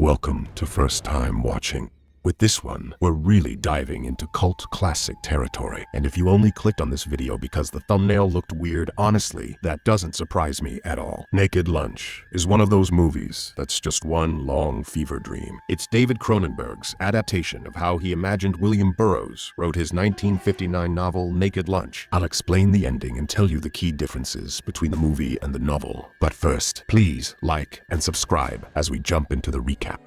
Welcome to First Time Watching. With this one, we're really diving into cult classic territory. And if you only clicked on this video because the thumbnail looked weird, honestly, that doesn't surprise me at all. Naked Lunch is one of those movies that's just one long fever dream. It's David Cronenberg's adaptation of how he imagined William Burroughs wrote his 1959 novel Naked Lunch. I'll explain the ending and tell you the key differences between the movie and the novel. But first, please like and subscribe as we jump into the recap.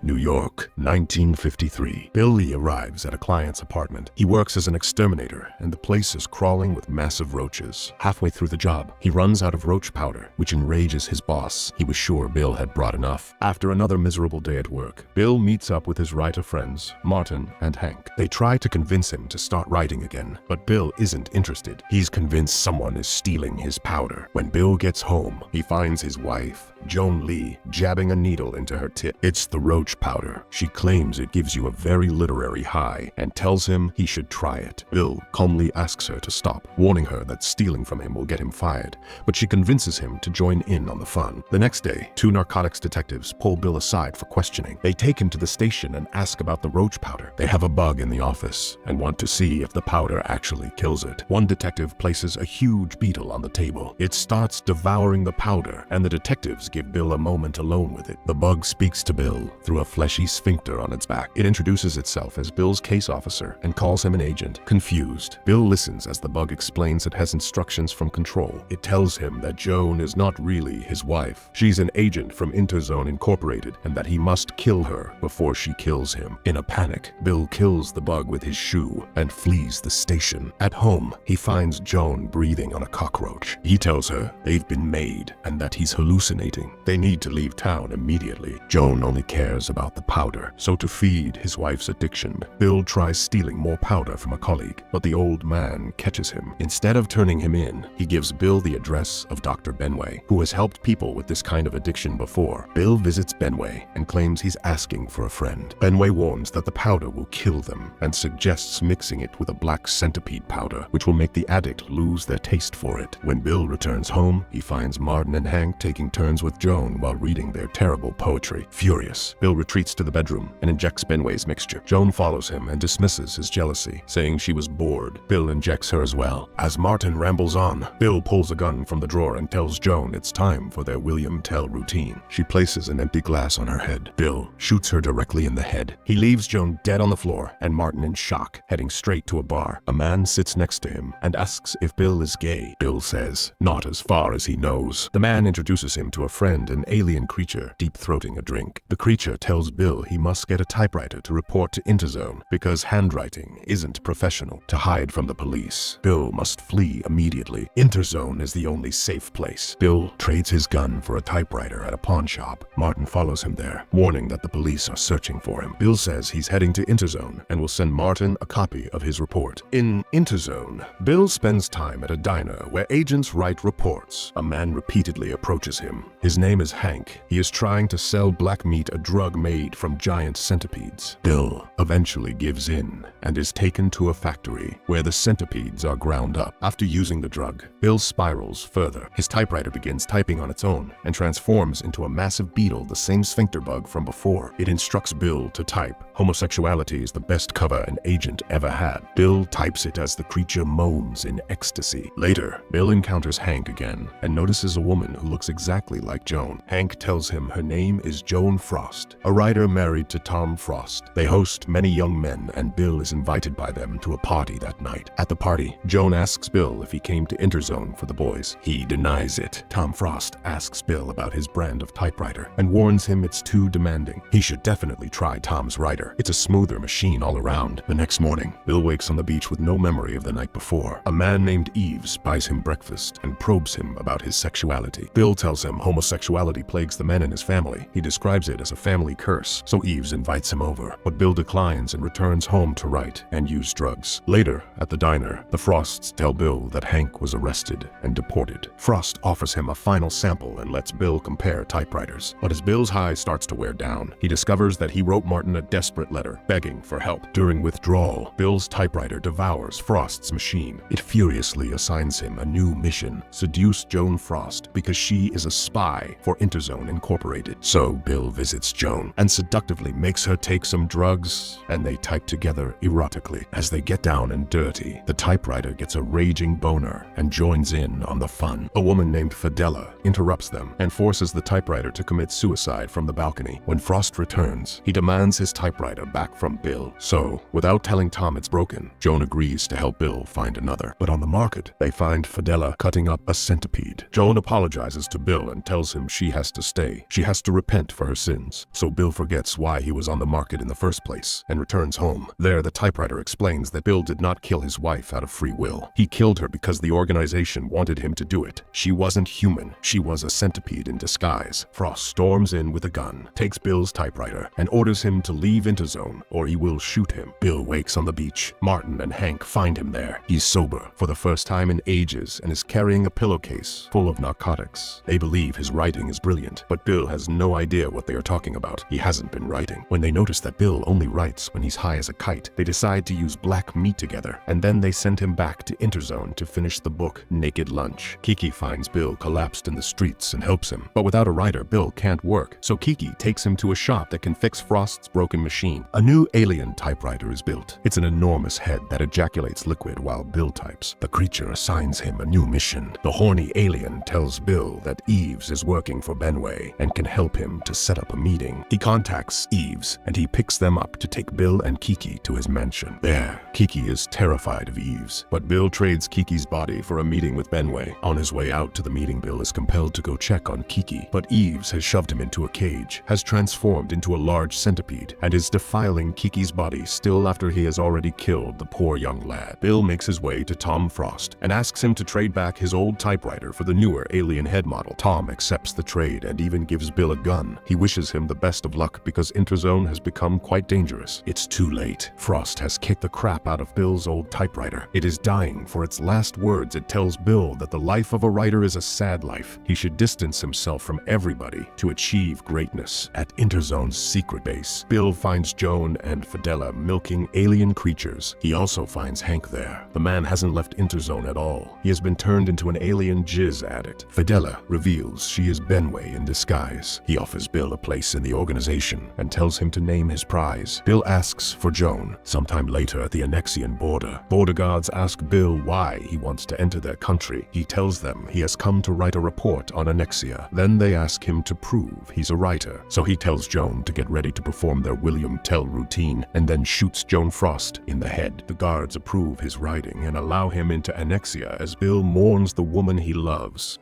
New York, 1953. Billy arrives at a client's apartment. He works as an exterminator, and the place is crawling with massive roaches. Halfway through the job, he runs out of roach powder, which enrages his boss. He was sure Bill had brought enough. After another miserable day at work, Bill meets up with his writer friends, Martin and Hank. They try to convince him to start writing again, but Bill isn't interested. He's convinced someone is stealing his powder. When Bill gets home, he finds his wife, Joan Lee, jabbing a needle into her tit. It's the roach powder. She claims it gives you a very literary high and tells him he should try it. Bill calmly asks her to stop, warning her that stealing from him will get him fired, but she convinces him to join in on the fun. The next day, two narcotics detectives pull Bill aside for questioning. They take him to the station and ask about the roach powder. They have a bug in the office and want to see if the powder actually kills it. One detective places a huge beetle on the table. It starts devouring the powder, and the detectives give Bill a moment alone with it. The bug speaks to Bill through a fleshy sphincter on its back. It introduces itself as Bill's case officer and calls him an agent. Confused, Bill listens as the bug explains it has instructions from Control. It tells him that Joan is not really his wife. She's an agent from Interzone Incorporated and that he must kill her before she kills him. In a panic, Bill kills the bug with his shoe and flees the station. At home, he finds Joan breathing on a cockroach. He tells her they've been made and that he's hallucinating. They need to leave town immediately. Joan only cares about the powder, so to feed his wife's addiction, Bill tries stealing more powder from a colleague, but the old man catches him. Instead of turning him in, he gives Bill the address of Dr. Benway, who has helped people with this kind of addiction before. Bill visits Benway and claims he's asking for a friend. Benway warns that the powder will kill them and suggests mixing it with a black centipede powder, which will make the addict lose their taste for it. When Bill returns home, he finds Martin and Hank taking turns with Joan while reading their terrible poetry. Furious, Bill retreats to the bedroom and injects Benway's mixture. Joan follows him and dismisses his jealousy, saying she was bored. Bill injects her as well. As Martin rambles on, Bill pulls a gun from the drawer and tells Joan it's time for their William Tell routine. She places an empty glass on her head. Bill shoots her directly in the head. He leaves Joan dead on the floor and Martin in shock, heading straight to a bar. A man sits next to him and asks if Bill is gay. Bill says, not as far as he knows. The man introduces him to a friend, an alien creature, deep-throating a drink. The creature tells Bill he must get a typewriter to report to Interzone because handwriting isn't professional. To hide from the police, Bill must flee immediately. Interzone is the only safe place. Bill trades his gun for a typewriter at a pawn shop. Martin follows him there, warning that the police are searching for him. Bill says he's heading to Interzone and will send Martin a copy of his report. In Interzone, Bill spends time at a diner where agents write reports. A man repeatedly approaches him. His name is Hank. He is trying to sell black meat, a drug made from giant centipedes. Bill eventually gives in and is taken to a factory where the centipedes are ground up. After using the drug, Bill spirals further. His typewriter begins typing on its own and transforms into a massive beetle, the same sphincter bug from before. It instructs Bill to type, "Homosexuality is the best cover an agent ever had." Bill types it as the creature moans in ecstasy. Later, Bill encounters Hank again and notices a woman who looks exactly like Joan. Hank tells him her name is Joan Frost, a writer married to Tom Frost. They host many young men and Bill is invited by them to a party that night. At the party, Joan asks Bill if he came to Interzone for the boys. He denies it. Tom Frost asks Bill about his brand of typewriter and warns him it's too demanding. He should definitely try Tom's writer. It's a smoother machine all around. The next morning, Bill wakes on the beach with no memory of the night before. A man named Eves buys him breakfast and probes him about his sexuality. Bill tells him homosexuality plagues the men in his family. He describes it as a family curse, so Eves invites him over. But Bill declines and returns home to write and use drugs. Later, at the diner, the Frosts tell Bill that Hank was arrested and deported. Frost offers him a final sample and lets Bill compare typewriters. But as Bill's high starts to wear down, he discovers that he wrote Martin a desperate separate letter, begging for help. During withdrawal, Bill's typewriter devours Frost's machine. It furiously assigns him a new mission: seduce Joan Frost, because she is a spy for Interzone Incorporated. So Bill visits Joan and seductively makes her take some drugs, and they type together erotically. As they get down and dirty, the typewriter gets a raging boner and joins in on the fun. A woman named Fidela interrupts them and forces the typewriter to commit suicide from the balcony. When Frost returns, he demands his typewriter back from Bill. So, without telling Tom it's broken, Joan agrees to help Bill find another. But on the market, they find Fidela cutting up a centipede. Joan apologizes to Bill and tells him she has to stay. She has to repent for her sins. So Bill forgets why he was on the market in the first place and returns home. There, the typewriter explains that Bill did not kill his wife out of free will. He killed her because the organization wanted him to do it. She wasn't human. She was a centipede in disguise. Frost storms in with a gun, takes Bill's typewriter, and orders him to leave Interzone or he will shoot him. Bill wakes on the beach. Martin and Hank find him there. He's sober for the first time in ages and is carrying a pillowcase full of narcotics. They believe his writing is brilliant, but Bill has no idea what they are talking about. He hasn't been writing. When they notice that Bill only writes when he's high as a kite, they decide to use black meat together, and then they send him back to Interzone to finish the book Naked Lunch. Kiki finds Bill collapsed in the streets and helps him. But without a writer, Bill can't work, so Kiki takes him to a shop that can fix Frost's broken machine. A new alien typewriter is built. It's an enormous head that ejaculates liquid while Bill types. The creature assigns him a new mission. The horny alien tells Bill that Eves is working for Benway and can help him to set up a meeting. He contacts Eves and he picks them up to take Bill and Kiki to his mansion. There, Kiki is terrified of Eves, but Bill trades Kiki's body for a meeting with Benway. On his way out to the meeting, Bill is compelled to go check on Kiki, but Eves has shoved him into a cage, has transformed into a large centipede, and is defiling Kiki's body still after he has already killed the poor young lad. Bill makes his way to Tom Frost and asks him to trade back his old typewriter for the newer alien head model. Tom accepts the trade and even gives Bill a gun. He wishes him the best of luck because Interzone has become quite dangerous. It's too late. Frost has kicked the crap out of Bill's old typewriter. It is dying. For its last words, it tells Bill that the life of a writer is a sad life. He should distance himself from everybody to achieve greatness. At Interzone's secret base, Bill finds Joan and Fidela milking alien creatures. He also finds Hank there. The man hasn't left Interzone at all. He has been turned into an alien jizz addict. Fidela reveals she is Benway in disguise. He offers Bill a place in the organization and tells him to name his prize. Bill asks for Joan. Sometime later at the Annexian border, border guards ask Bill why he wants to enter their country. He tells them he has come to write a report on Annexia. Then they ask him to prove he's a writer. So he tells Joan to get ready to perform their William Tell routine and then shoots Joan Frost in the head. The guards approve his writing and allow him into Annexia as Bill mourns the woman he loves.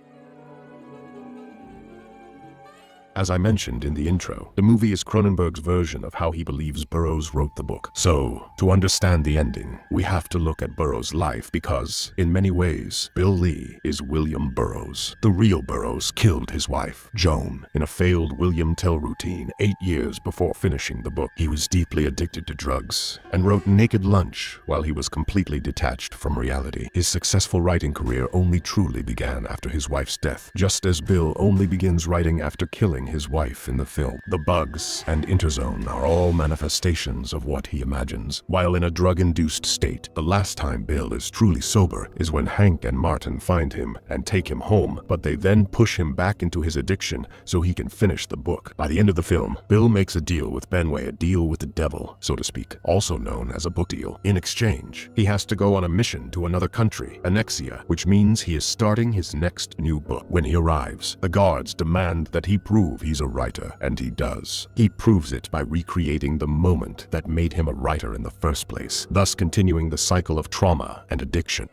As I mentioned in the intro, the movie is Cronenberg's version of how he believes Burroughs wrote the book. So, to understand the ending, we have to look at Burroughs' life because, in many ways, Bill Lee is William Burroughs. The real Burroughs killed his wife, Joan, in a failed William Tell routine 8 years before finishing the book. He was deeply addicted to drugs and wrote Naked Lunch while he was completely detached from reality. His successful writing career only truly began after his wife's death, just as Bill only begins writing after killing his wife in the film. The bugs and Interzone are all manifestations of what he imagines. While in a drug-induced state, the last time Bill is truly sober is when Hank and Martin find him and take him home, but they then push him back into his addiction so he can finish the book. By the end of the film, Bill makes a deal with Benway, a deal with the devil, so to speak, also known as a book deal. In exchange, he has to go on a mission to another country, Annexia, which means he is starting his next new book. When he arrives, the guards demand that he prove he's a writer, and he does. He proves it by recreating the moment that made him a writer in the first place, thus continuing the cycle of trauma and addiction.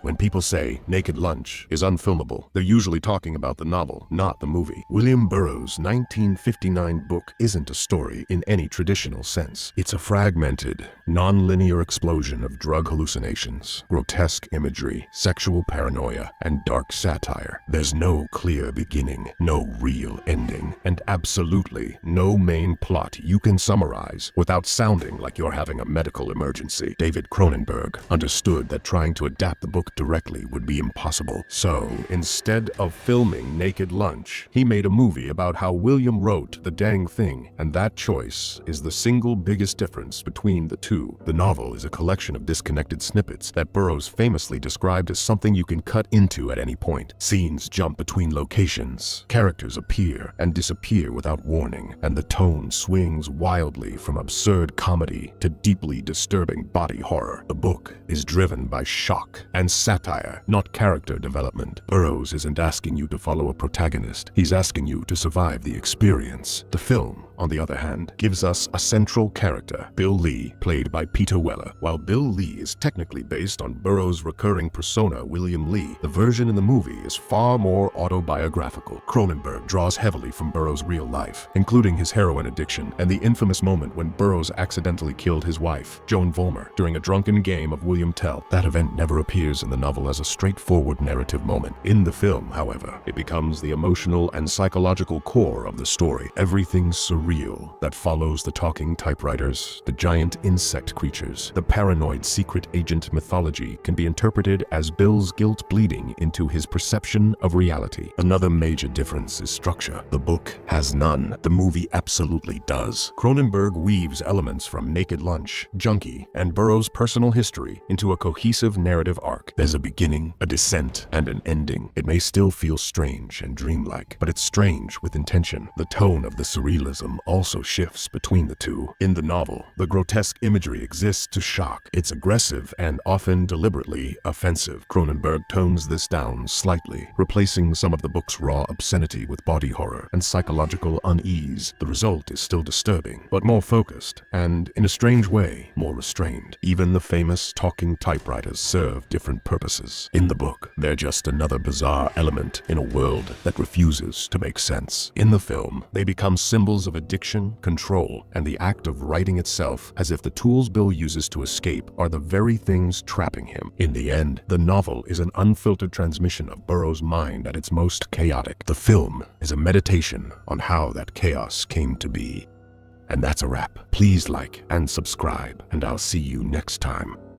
When people say Naked Lunch is unfilmable, they're usually talking about the novel, not the movie. William Burroughs' 1959 book isn't a story in any traditional sense. It's a fragmented, non-linear explosion of drug hallucinations, grotesque imagery, sexual paranoia, and dark satire. There's no clear beginning, no real ending, and absolutely no main plot you can summarize without sounding like you're having a medical emergency. David Cronenberg understood that trying to adapt the book book directly would be impossible. So, instead of filming Naked Lunch, he made a movie about how William wrote the dang thing, and that choice is the single biggest difference between the two. The novel is a collection of disconnected snippets that Burroughs famously described as something you can cut into at any point. Scenes jump between locations, characters appear and disappear without warning, and the tone swings wildly from absurd comedy to deeply disturbing body horror. The book is driven by shock and satire, not character development. Burroughs isn't asking you to follow a protagonist, he's asking you to survive the experience. The film, on the other hand, gives us a central character, Bill Lee, played by Peter Weller. While Bill Lee is technically based on Burroughs' recurring persona, William Lee, the version in the movie is far more autobiographical. Cronenberg draws heavily from Burroughs' real life, including his heroin addiction and the infamous moment when Burroughs accidentally killed his wife, Joan Vollmer, during a drunken game of William Tell. That event never appears in the novel as a straightforward narrative moment. In the film, however, it becomes the emotional and psychological core of the story. Everything surreal that follows the talking typewriters, the giant insect creatures, the paranoid secret agent mythology can be interpreted as Bill's guilt bleeding into his perception of reality. Another major difference is structure. The book has none. The movie absolutely does. Cronenberg weaves elements from Naked Lunch, Junkie, and Burroughs' personal history into a cohesive narrative arc. There's a beginning, a descent, and an ending. It may still feel strange and dreamlike, but it's strange with intention. The tone of the surrealism also shifts between the two. In the novel, the grotesque imagery exists to shock. It's aggressive and often deliberately offensive. Cronenberg tones this down slightly, replacing some of the book's raw obscenity with body horror and psychological unease. The result is still disturbing, but more focused, and in a strange way, more restrained. Even the famous talking typewriters serve different purposes. In the book, they're just another bizarre element in a world that refuses to make sense. In the film, they become symbols of addiction, control, and the act of writing itself, as if the tools Bill uses to escape are the very things trapping him. In the end, the novel is an unfiltered transmission of Burroughs' mind at its most chaotic. The film is a meditation on how that chaos came to be. And that's a wrap. Please like and subscribe, and I'll see you next time.